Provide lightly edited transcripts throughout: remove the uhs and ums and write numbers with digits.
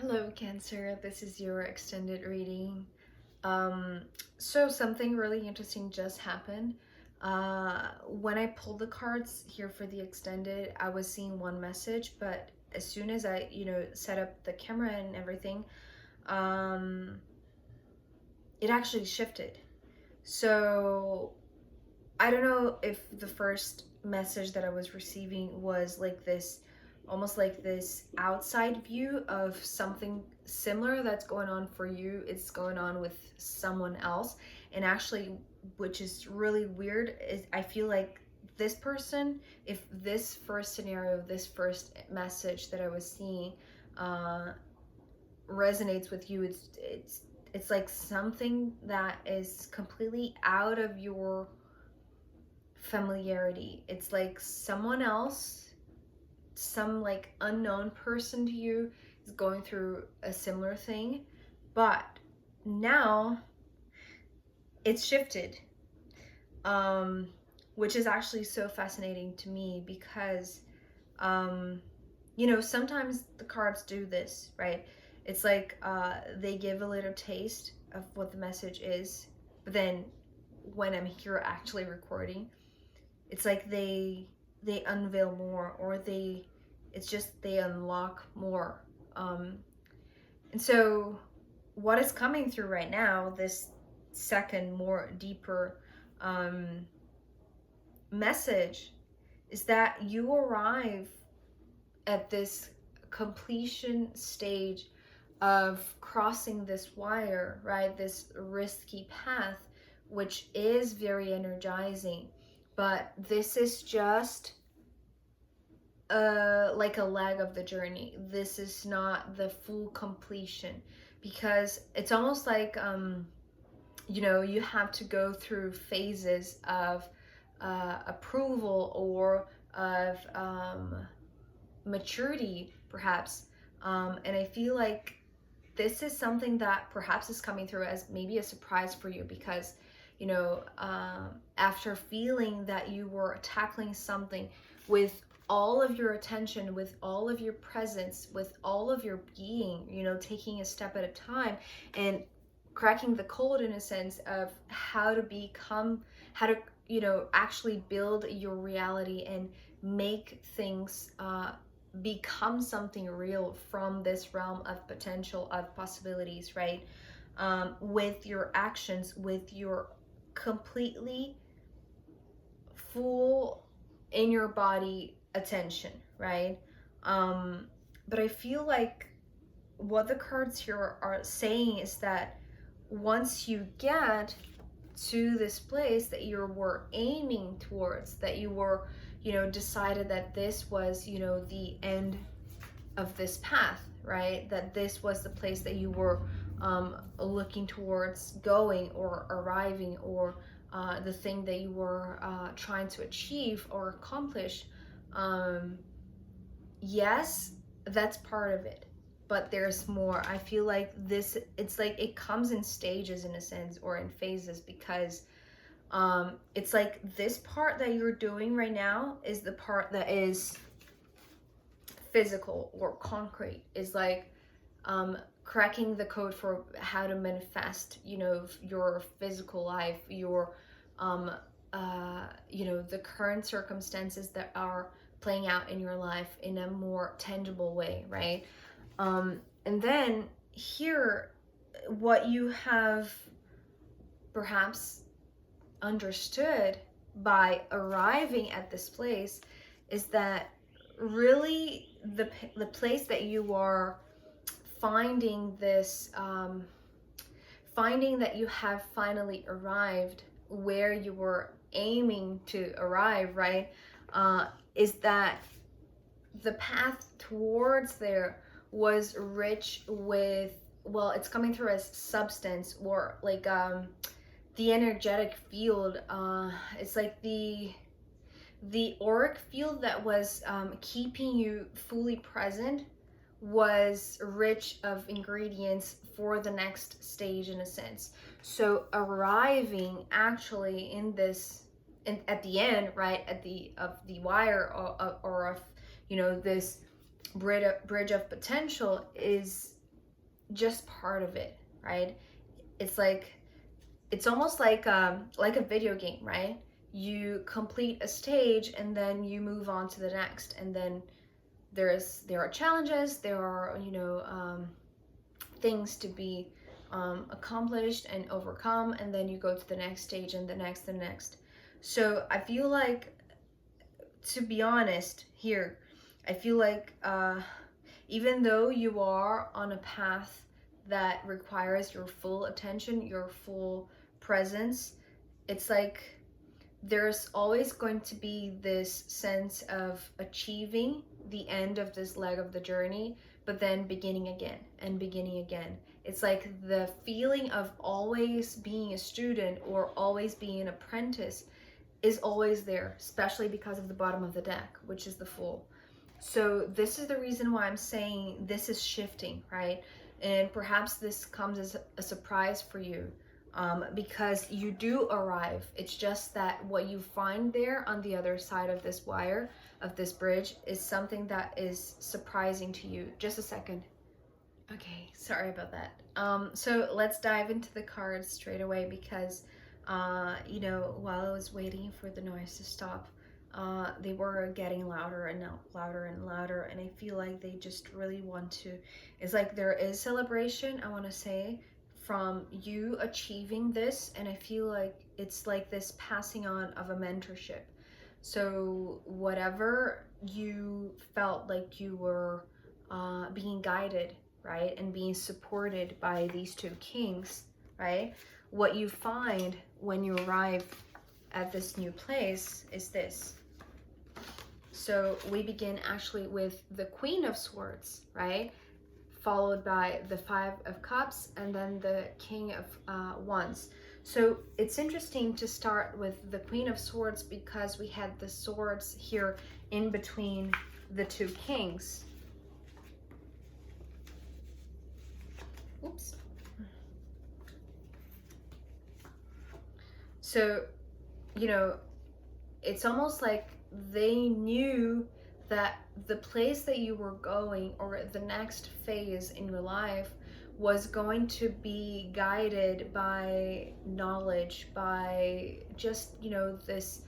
Hello, Cancer. This is your extended reading. So something really interesting just happened. When I pulled the cards here for the extended, I was seeing one message, but as soon as I, set up the camera and everything, um, it actually shifted. So I don't know if the first message that I was receiving was like this, almost like this outside view of something similar that's going on for you. It's going on with someone else. And actually, which is really weird, is I feel like this person, if this first scenario, this first message that I was seeing uh, resonates with you, it's like something that is completely out of your familiarity. It's like someone else, some like unknown person to you is going through a similar thing, but now it's shifted. Um which is actually so fascinating to me because um sometimes the cards do this, right? It's like they give a little taste of what the message is, but then when I'm here actually recording, it's like they unveil more, or it's just they unlock more. And so what is coming through right now, this second more deeper um, message, is that you arrive at this completion stage of crossing this wire, right? This risky path, which is very energizing. But this is just like a leg of the journey. This is not the full completion, because it's almost like you have to go through phases of approval, or of maturity, perhaps. And I feel like this is something that perhaps is coming through as maybe a surprise for you, because after feeling that you were tackling something with all of your attention, with all of your presence, with all of your being, taking a step at a time and cracking the code, in a sense, of how to become, how to actually build your reality and make things become something real from this realm of potential, of possibilities, right? With your actions, with your completely full in your body attention, right? But I feel like what the cards here are saying is that once you get to this place that you were aiming towards, that you were, decided that this was, the end of this path, right? That this was the place that you were looking towards going or arriving, or the thing that you were trying to achieve or accomplish. Yes, that's part of it, but there's more. I feel like this, it's like it comes in stages, in a sense, or in phases, because it's like this part that you're doing right now is the part that is physical or concrete, is like cracking the code for how to manifest, your physical life, your the current circumstances that are playing out in your life in a more tangible way, right? And then here, what you have perhaps understood by arriving at this place is that really the place that you are finding this, finding that you have finally arrived where you were aiming to arrive, right? Is that the path towards there was rich with, well, it's coming through as substance, or like the energetic field. It's like the auric field that was keeping you fully present was rich of ingredients for the next stage, in a sense. So arriving actually in this, at the end, right, at the of the wire, or of this bridge of potential, is just part of it, right? It's like, it's almost like a video game, right? You complete a stage and then you move on to the next, and then there are challenges, there are, you know, things to be accomplished and overcome, and then you go to the next stage and the next. So I feel like, to be honest here, I feel like even though you are on a path that requires your full attention, your full presence, it's like there's always going to be this sense of achieving the end of this leg of the journey, but then beginning again and beginning again. It's like the feeling of always being a student or always being an apprentice is always there, especially because of the bottom of the deck, which is the Fool. So this is the reason why I'm saying this is shifting, right? And perhaps this comes as a surprise for you, because you do arrive. It's just that what you find there on the other side of this wire, of this bridge, is something that is surprising to you. Just a second. Okay, sorry about that. So let's dive into the cards straight away, because you know, while I was waiting for the noise to stop, they were getting louder and louder and louder, and I feel like they just really want to, it's like there is celebration, I want to say, from you achieving this, and I feel like it's like this passing on of a mentorship. So whatever you felt like you were being guided, right, and being supported by these two kings, right, what you find when you arrive at this new place is this. So we begin actually with the Queen of Swords, right, followed by the Five of Cups, and then the King of Wands. So it's interesting to start with the Queen of Swords because we had the swords here in between the two kings. Oops. So, you know, it's almost like they knew that the place that you were going, or the next phase in your life, was going to be guided by knowledge, by just, you know, this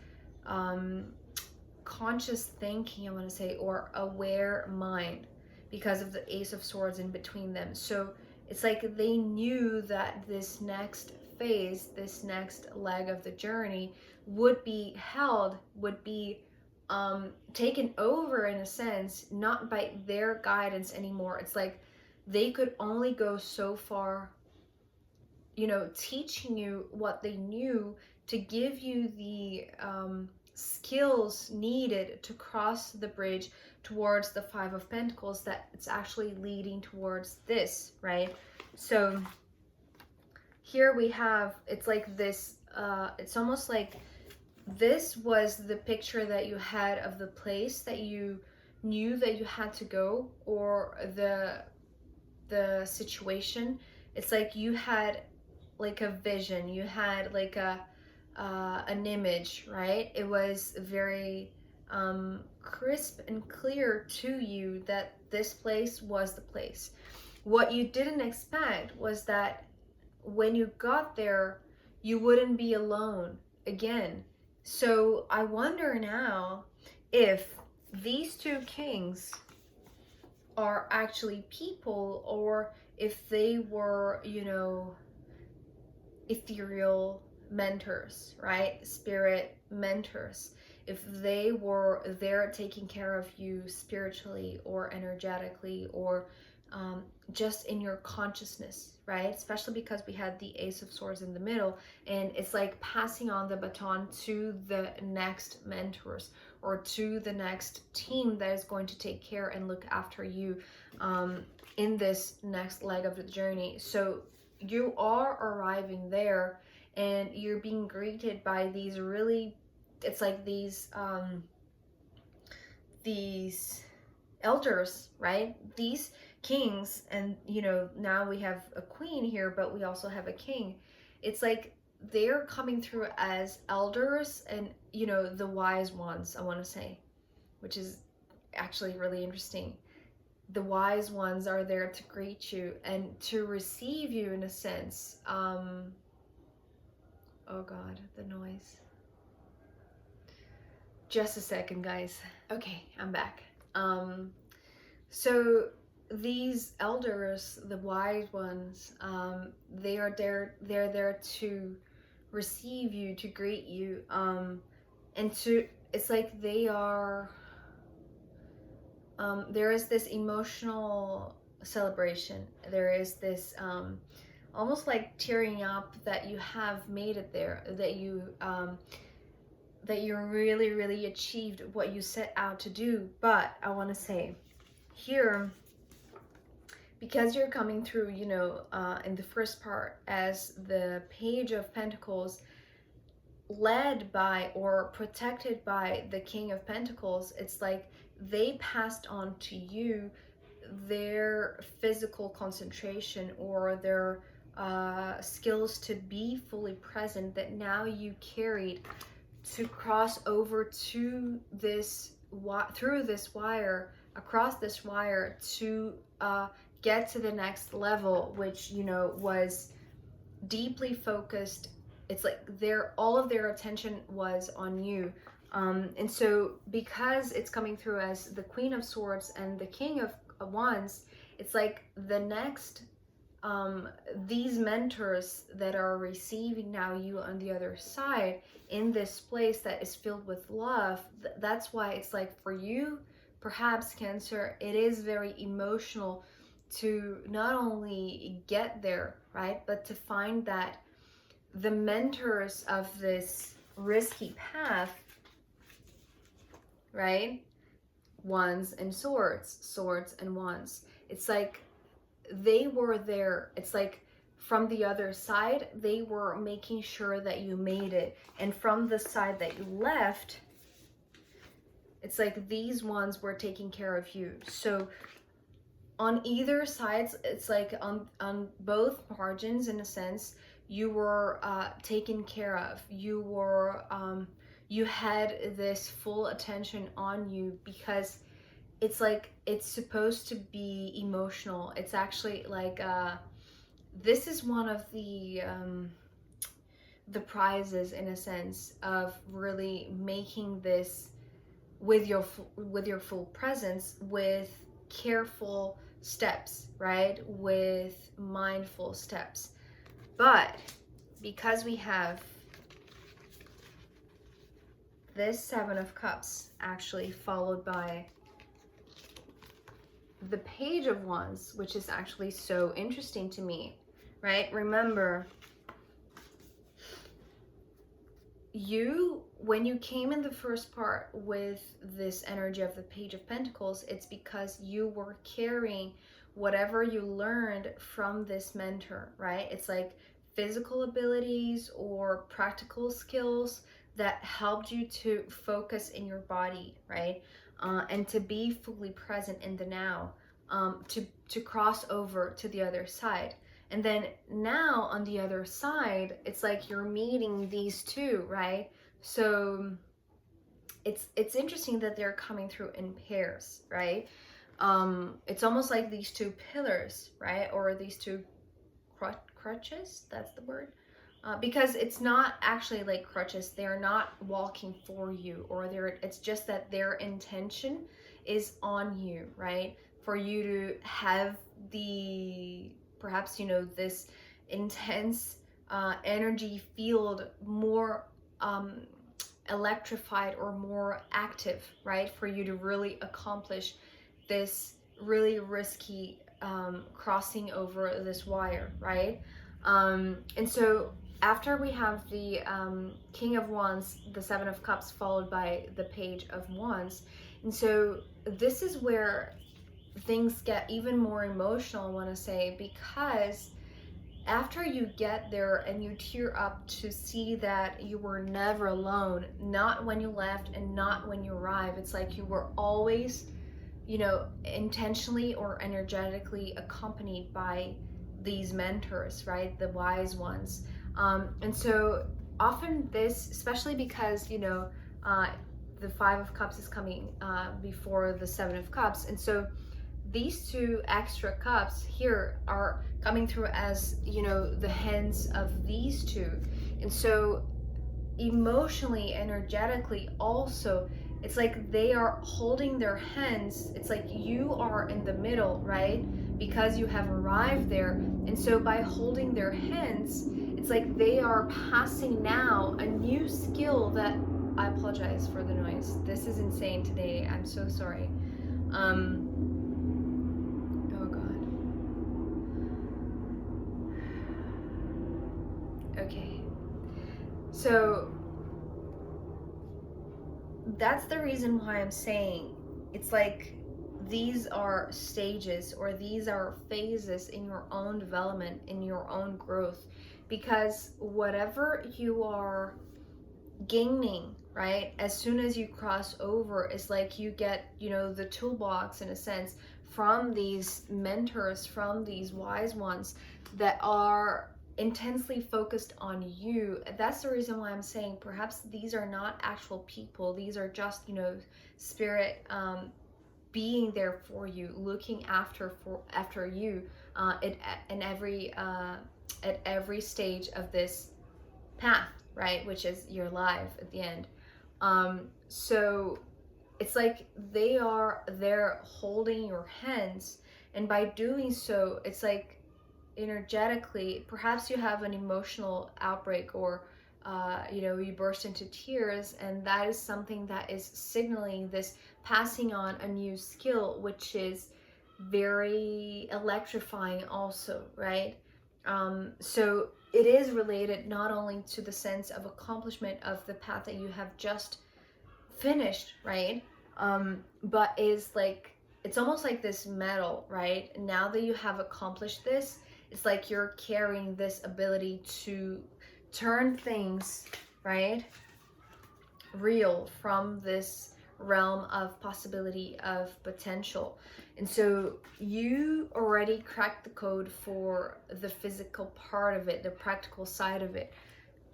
conscious thinking, I want to say, or aware mind, because of the Ace of Swords in between them. So it's like they knew that this next phase, this next leg of the journey, would be held, would be taken over, in a sense, not by their guidance anymore. It's like they could only go so far, you know, teaching you what they knew to give you the skills needed to cross the bridge towards the Five of Pentacles, that it's actually leading towards this, right? So here we have, it's like this, it's almost like this was the picture that you had of the place that you knew that you had to go, or the situation. It's like you had like a vision, you had like an image, right? It was very crisp and clear to you that this place was the place. What you didn't expect was that when you got there, you wouldn't be alone again. So I wonder now if these two kings are actually people, or if they were, you know, ethereal mentors, right? Spirit mentors. If they were there taking care of you spiritually or energetically, or just in your consciousness, right? Especially because we had the Ace of Swords in the middle, and it's like passing on the baton to the next mentors, or to the next team that is going to take care and look after you in this next leg of the journey. So you are arriving there, and you're being greeted by these really, it's like these elders, right? These kings, and you know, now we have a queen here, but we also have a king. It's like they're coming through as elders, and you know, the wise ones, I want to say, which is actually really interesting. the wise ones are there to greet you and to receive you in a sense. Oh God, the noise. Just a second, guys. Okay, I'm back. So these elders, the wise ones, they're there to receive you, to greet you, and to, it's like they are, there is this emotional celebration. There is this almost like tearing up that you have made it there, that you really achieved what you set out to do. But I want to say here, because you're coming through, you know, in the first part as the Page of Pentacles, led by or protected by the King of Pentacles, it's like they passed on to you their physical concentration or their skills to be fully present, that now you carried to cross over to this through this wire, across this wire, to get to the next level, which, you know, was deeply focused. It's like all of their attention was on you. And so because it's coming through as the Queen of Swords and the King of Wands, it's like the next, these mentors that are receiving now you on the other side in this place that is filled with love. That's why it's like for you, perhaps Cancer, it is very emotional to not only get there, right, but to find that the mentors of this risky path, right, Wands and Swords, Swords and Wands, it's like they were there. It's like from the other side, they were making sure that you made it. And from the side that you left, it's like these ones were taking care of you. So on either sides, it's like on both margins, in a sense, you were taken care of. You were, you had this full attention on you, because it's like, it's supposed to be emotional. It's actually like, this is one of the prizes, in a sense, of really making this with your full presence, with careful steps, right, with mindful steps. But because we have this Seven of Cups actually followed by the Page of Wands, which is actually so interesting to me, right? Remember, when you came in the first part with this energy of the Page of Pentacles, it's because you were carrying whatever you learned from this mentor, right? It's like physical abilities or practical skills that helped you to focus in your body, right? And to be fully present in the now, to cross over to the other side. And then now on the other side, it's like you're meeting these two, right? So it's interesting that they're coming through in pairs, right? It's almost like these two pillars, right? Or these two crutches, that's the word. Because it's not actually like crutches. They're not walking for you, or it's just that their intention is on you, right? For you to have the, perhaps, you know, this intense energy field more electrified or more active, right? For you to really accomplish this really risky crossing over this wire, right? And so after we have the King of Wands, the Seven of Cups, followed by the Page of Wands. And so this is where things get even more emotional, I want to say, because after you get there and you tear up to see that you were never alone, not when you left and not when you arrived, it's like you were always, you know, intentionally or energetically accompanied by these mentors, right? The wise ones. And so often this, especially because, you know, the Five of Cups is coming before the Seven of Cups. And so these two extra cups here are coming through as, you know, the hands of these two. And so emotionally, energetically also, it's like they are holding their hands. It's like you are in the middle, right? Because you have arrived there. And so by holding their hands, it's like they are passing now a new skill that, I apologize for the noise. This is insane today. I'm so sorry. Oh God. Okay. So that's the reason why I'm saying it's like these are stages, or these are phases in your own development, in your own growth, because whatever you are gaining, right, as soon as you cross over, is like you get, you know, the toolbox in a sense from these mentors, from these wise ones that are intensely focused on you. That's the reason why I'm saying perhaps these are not actual people. These are just, you know, spirit being there for you, looking after you at every stage of this path, right, which is your life at the end. So it's like they are there holding your hands, and by doing so, it's like energetically, perhaps you have an emotional outbreak, or you know, you burst into tears, and that is something that is signaling this passing on a new skill, which is very electrifying also, right? So it is related not only to the sense of accomplishment of the path that you have just finished, right? But is like, it's almost like this medal, right? Now that you have accomplished this, it's like you're carrying this ability to turn things, right, real, from this realm of possibility, of potential. And so you already cracked the code for the physical part of it, the practical side of it,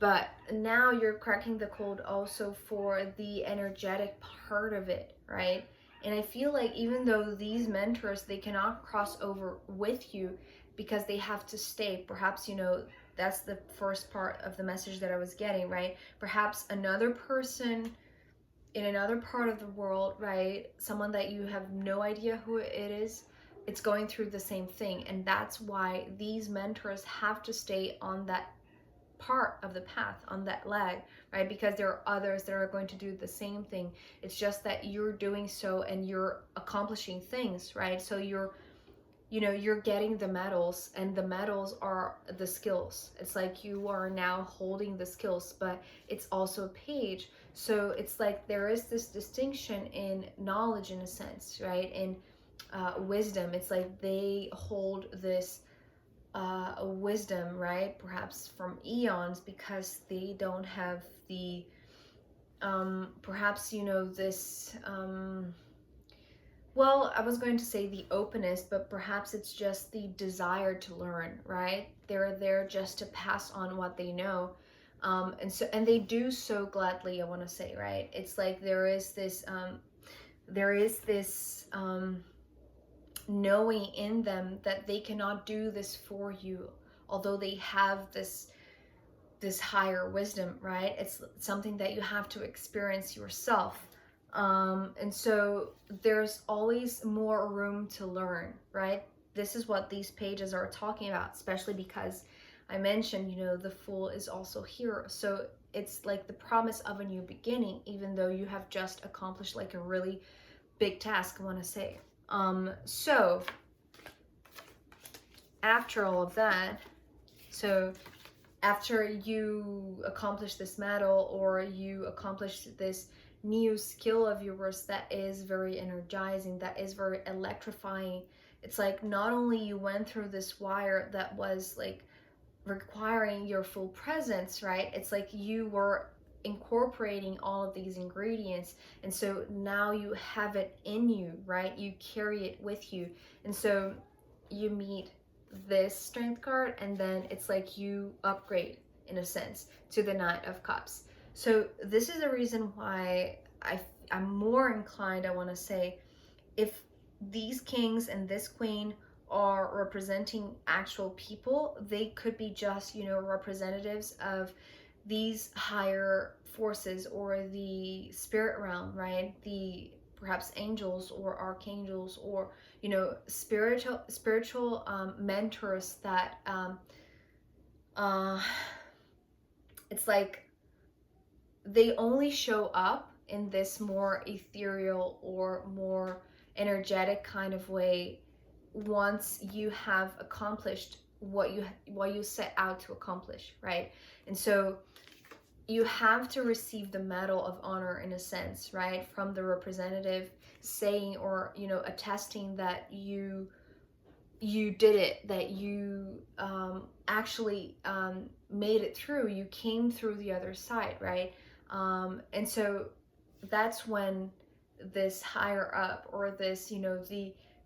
but now you're cracking the code also for the energetic part of it, right? And I feel like even though these mentors, they cannot cross over with you because they have to stay, perhaps, you know, that's the first part of the message that I was getting, right? Perhaps another person in another part of the world, right? Someone that you have no idea who it is, it's going through the same thing. And that's why these mentors have to stay on that part of the path, on that leg, right? Because there are others that are going to do the same thing. It's just that you're doing so and you're accomplishing things, right? So you're, you know, you're getting the medals, and the medals are the skills. It's like you are now holding the skills, but it's also a page. So it's like there is this distinction in knowledge in a sense, right? In wisdom, it's like they hold this wisdom, right? Perhaps from eons, because they don't have the perhaps, you know, this well, I was going to say the openness, but perhaps it's just the desire to learn, right? They're there just to pass on what they know. And they do so gladly, I want to say, right? It's like there is this knowing in them that they cannot do this for you, although they have this higher wisdom, right? It's something that you have to experience yourself. And so there's always more room to learn, right? This is what these pages are talking about, especially because I mentioned, you know, the Fool is also here. So it's like the promise of a new beginning, even though you have just accomplished like a really big task, I want to say. So after all of that, so after you accomplish this medal, or you accomplish this new skill of yours that is very energizing, that is very electrifying, it's like not only you went through this wire that was like requiring your full presence, right? It's like you were incorporating all of these ingredients, and so now you have it in you, right? You carry it with you, and so you meet this strength card, and then it's like you upgrade in a sense to the Knight of Cups. So this is the reason why I'm more inclined, I want to say, if these kings and this queen are representing actual people. They could be just, you know, representatives of these higher forces or the spirit realm, right? The perhaps angels or archangels, or, you know, spiritual mentors that uh it's like they only show up in this more ethereal or more energetic kind of way once you have accomplished what you set out to accomplish, right? And so you have to receive the medal of honor in a sense, right, from the representative, saying, or, you know, attesting that you did it, that you actually made it through, you came through the other side, right? And so that's when this higher up, or this, you know,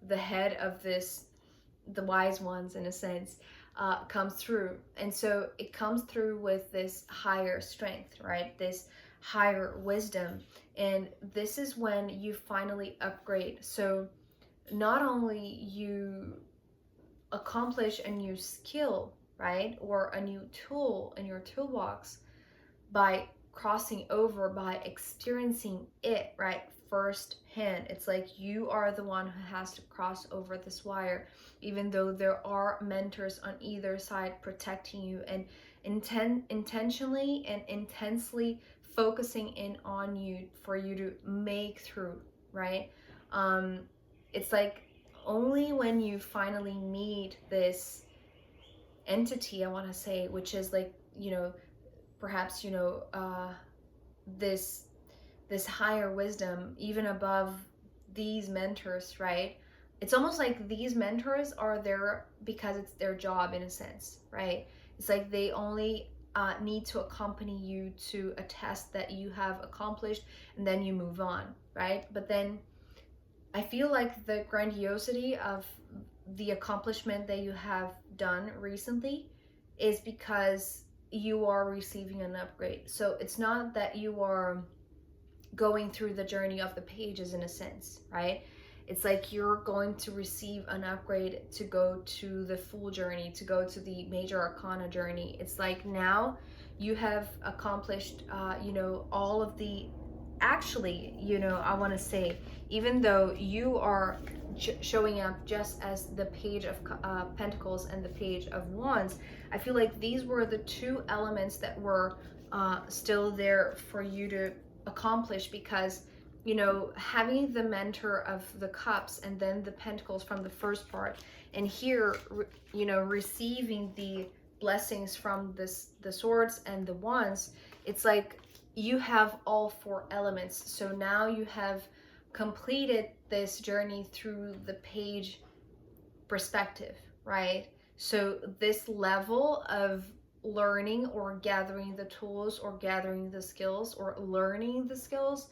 the head of this, the wise ones in a sense, comes through. And so it comes through with this higher strength, right? This higher wisdom. And this is when you finally upgrade. So not only you accomplish a new skill, right, or a new tool in your toolbox by crossing over, by experiencing it, right, firsthand. It's like you are the one who has to cross over this wire, even though there are mentors on either side protecting you and intentionally and intensely focusing in on you for you to make through, right? It's like only when you finally meet this entity, I want to say, which is like, you know, perhaps, you know, this higher wisdom, even above these mentors, right? It's almost like these mentors are there because it's their job in a sense, right? It's like they only need to accompany you to attest that you have accomplished, and then you move on, right? But then I feel like the grandiosity of the accomplishment that you have done recently is because you are receiving an upgrade. So it's not that you are going through the journey of the pages in a sense, right? It's like you're going to receive an upgrade to go to the full journey, to go to the major arcana journey. It's like now you have accomplished, you know, all of the, actually, you know, I want to say, even though you are showing up just as the page of pentacles and the page of wands, I feel like these were the two elements that were still there for you to accomplish, because, you know, having the mentor of the cups and then the pentacles from the first part, and here, you know, receiving the blessings from the swords and the wands, it's like you have all four elements. So now you have completed this journey through the page perspective, right? So this level of learning or gathering the tools or gathering the skills or learning the skills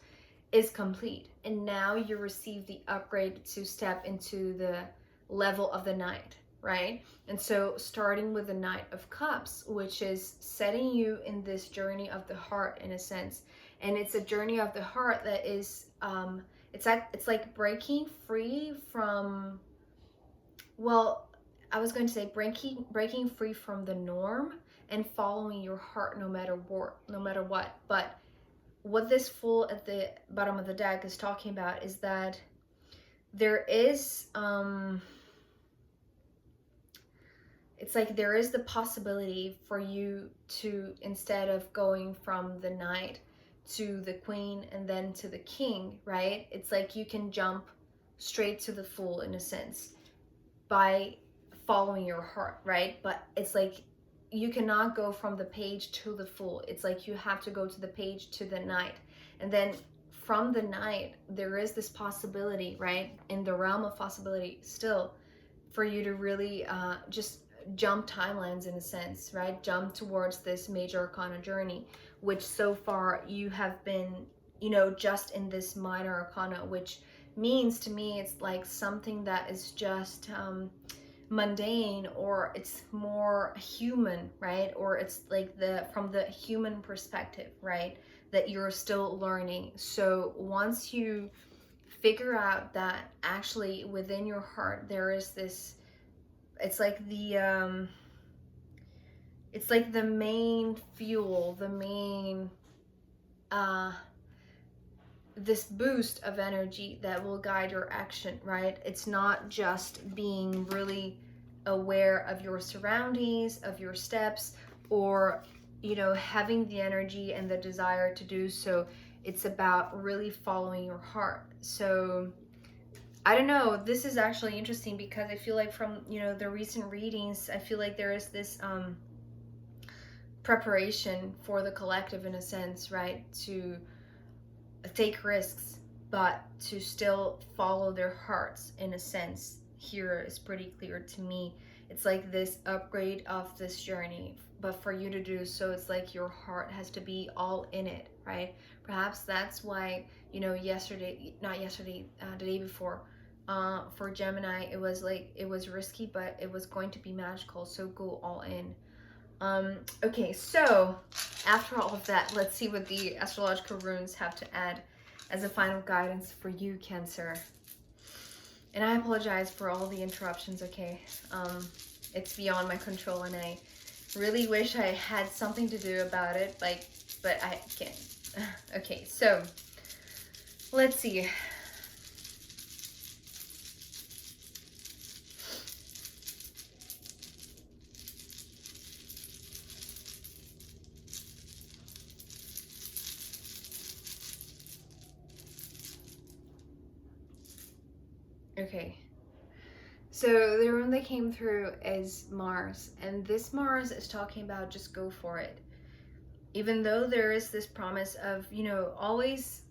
is complete. And now you receive the upgrade to step into the level of the knight, right? And so starting with the Knight of Cups, which is setting you in this journey of the heart in a sense. And it's a journey of the heart that is, it's like breaking free from, well, I was going to say breaking free from the norm and following your heart no matter what. But what this Fool at the bottom of the deck is talking about is that there is it's like there is the possibility for you to, instead of going from the Knight to the Queen and then to the King, right? It's like you can jump straight to the Fool in a sense by following your heart, right? But it's like you cannot go from the Page to the Fool. It's like you have to go to the Page to the Knight. And then from the Knight, there is this possibility, right? In the realm of possibility still, for you to really just jump timelines in a sense, right? Jump towards this major arcana journey, which so far you have been, you know, just in this minor arcana, which means to me it's like something that is just mundane, or it's more human, right? Or it's like from the human perspective, right? That you're still learning. So once you figure out that actually within your heart there is this, it's like the main fuel, the main this boost of energy that will guide your action, right? It's not just being really aware of your surroundings, of your steps, or, you know, having the energy and the desire to do so. It's about really following your heart. So I don't know, this is actually interesting because I feel like from, you know, the recent readings, I feel like there is this preparation for the collective in a sense, right? To take risks, but to still follow their hearts in a sense. Here is pretty clear to me. It's like this upgrade of this journey, but for you to do so, it's like your heart has to be all in it, right? Perhaps that's why, you know, the day before, for Gemini, it was like, it was risky, but it was going to be magical, so go all in. Okay, so after all of that, let's see what the astrological runes have to add as a final guidance for you, Cancer. And I apologize for all the interruptions, okay? It's beyond my control, and I really wish I had something to do about it, like, but I can't. Okay, so let's see. Okay, so the rune that came through is Mars, and this Mars is talking about just go for it. Even though there is this promise of, you know, always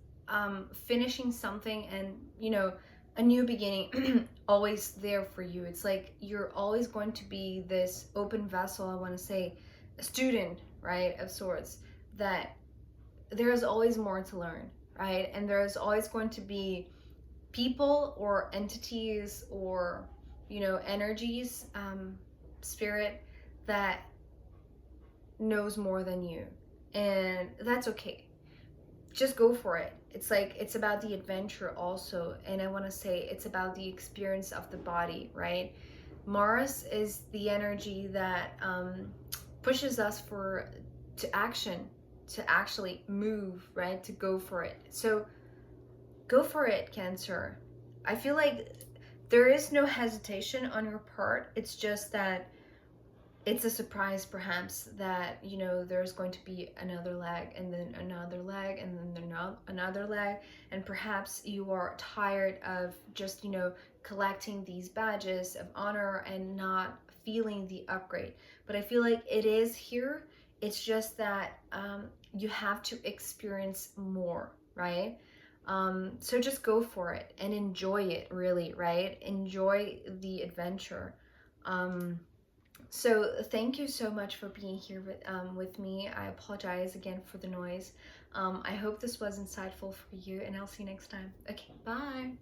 finishing something and, you know, a new beginning always there for you. It's like you're always going to be this open vessel, I want to say, a student, right, of sorts, that there is always more to learn, right? And there is always going to be people or entities or, you know, energies, spirit that knows more than you, and that's okay. Just go for it. It's like, it's about the adventure also, and I want to say it's about the experience of the body, right? Mars is the energy that pushes us to action, to actually move, right? To go for it. So go for it, Cancer. I feel like there is no hesitation on your part. It's just that it's a surprise, perhaps, that, you know, there's going to be another leg, and then another leg, and then another leg, and perhaps you are tired of just, you know, collecting these badges of honor and not feeling the upgrade. But I feel like it is here. It's just that you have to experience more, right? So just go for it and enjoy it, really, right? Enjoy the adventure. So thank you so much for being here with me. I apologize again for the noise. I hope this was insightful for you, and I'll see you next time. Okay, bye.